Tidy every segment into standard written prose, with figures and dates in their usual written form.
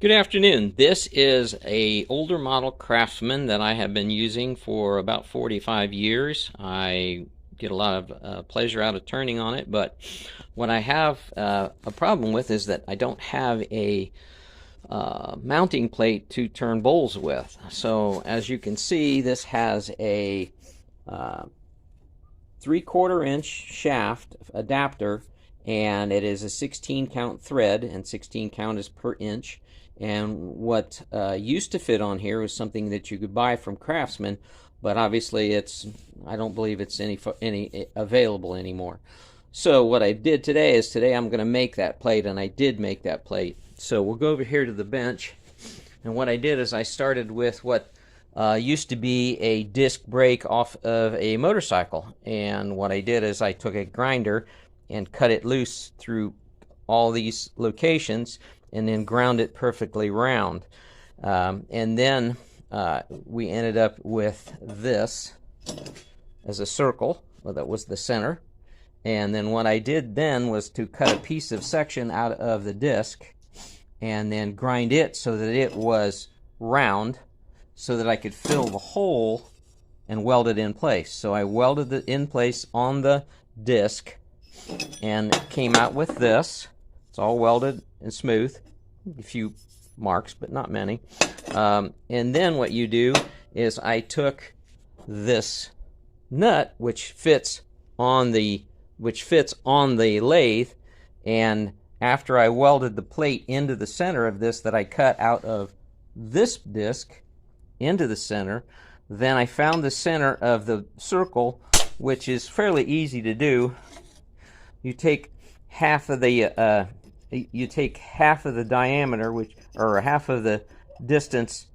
Good afternoon. This is a older model Craftsman that I have been using for about 45 years. I get a lot of pleasure out of turning on it, but what I have a problem with is that I don't have a mounting plate to turn bowls with. So as you can see, this has a 3/4 inch shaft adapter, and it is a 16 count thread, and 16 count is per inch. And what used to fit on here was something that you could buy from Craftsman, but obviously I don't believe it's any available anymore. So what I did today is I'm going to make that plate, and I did make that plate. So we'll go over here to the bench, and what I did is I started with what used to be a disc brake off of a motorcycle, and what I did is I took a grinder and cut it loose through all these locations and then ground it perfectly round. And then we ended up with this as a circle. Well, that was the center. And then what I did then was to cut a piece of section out of the disc and then grind it so that it was round, so that I could fill the hole and weld it in place. So I welded it in place on the disc and it came out with this. It's all welded and smooth. A few marks, but not many. And then what you do is I took this nut, which fits on the lathe, and after I welded the plate into the center of this that I cut out of this disc into the center, then I found the center of the circle, which is fairly easy to do. You take half of the diameter, or half of the distance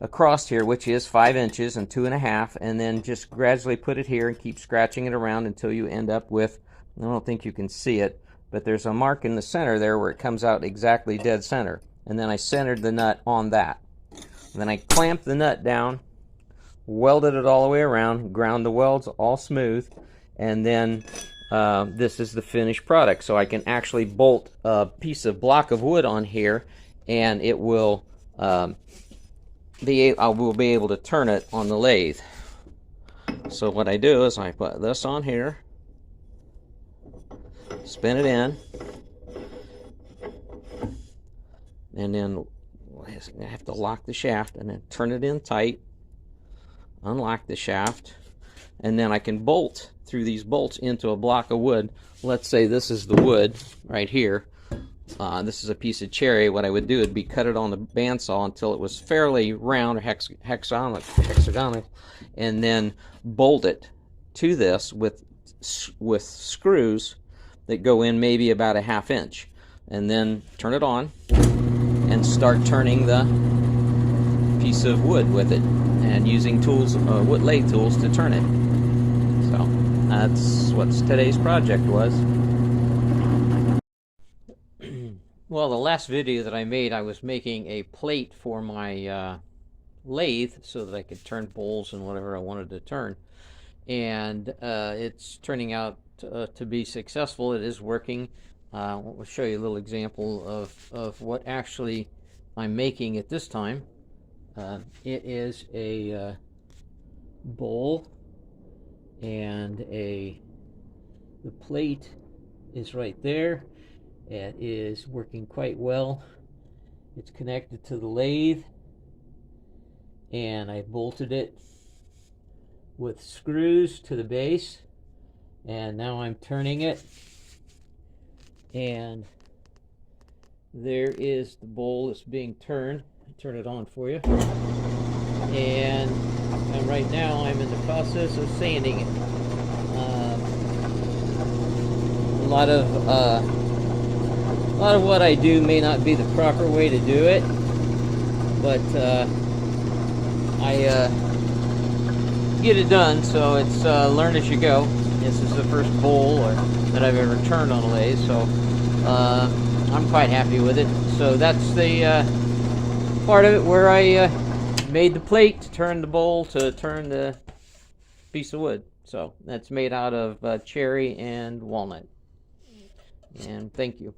across here, which is 5 inches and 2.5, and then just gradually put it here and keep scratching it around until you end up with, I don't think you can see it, but there's a mark in the center there where it comes out exactly dead center. And then I centered the nut on that. And then I clamped the nut down, welded it all the way around, ground the welds all smooth, and then this is the finished product. So I can actually bolt a piece of block of wood on here, and it will I will be able to turn it on the lathe. So what I do is I put this on here, spin it in, and then I have to lock the shaft and then turn it in tight, unlock the shaft, and then I can bolt through these bolts into a block of wood. Let's say this is the wood right here. This is a piece of cherry. What I would do would be cut it on the bandsaw until it was fairly round or hexagonal, and then bolt it to this with screws that go in maybe about a 1/2 inch, and then turn it on and start turning the piece of wood with it, and using tools, wood lathe tools, to turn it. So that's what today's project was. Well, the last video that I made, I was making a plate for my lathe so that I could turn bowls and whatever I wanted to turn, and it's turning out to be successful. It is working. We'll show you a little example of what actually I'm making at this time. It is a bowl, and the plate is right there. It is working quite well. It's connected to the lathe, and I bolted it with screws to the base, and now I'm turning it, and there is the bowl that's being turned. I'll turn it on for you, and right now I'm in the process of sanding it. A lot of what I do may not be the proper way to do it, but I get it done, so it's learn as you go. This is the first bowl that I've ever turned on a lathe, so I'm quite happy with it. So that's the part of it where I made the plate to turn the bowl to turn the piece of wood. So that's made out of cherry and walnut. And thank you.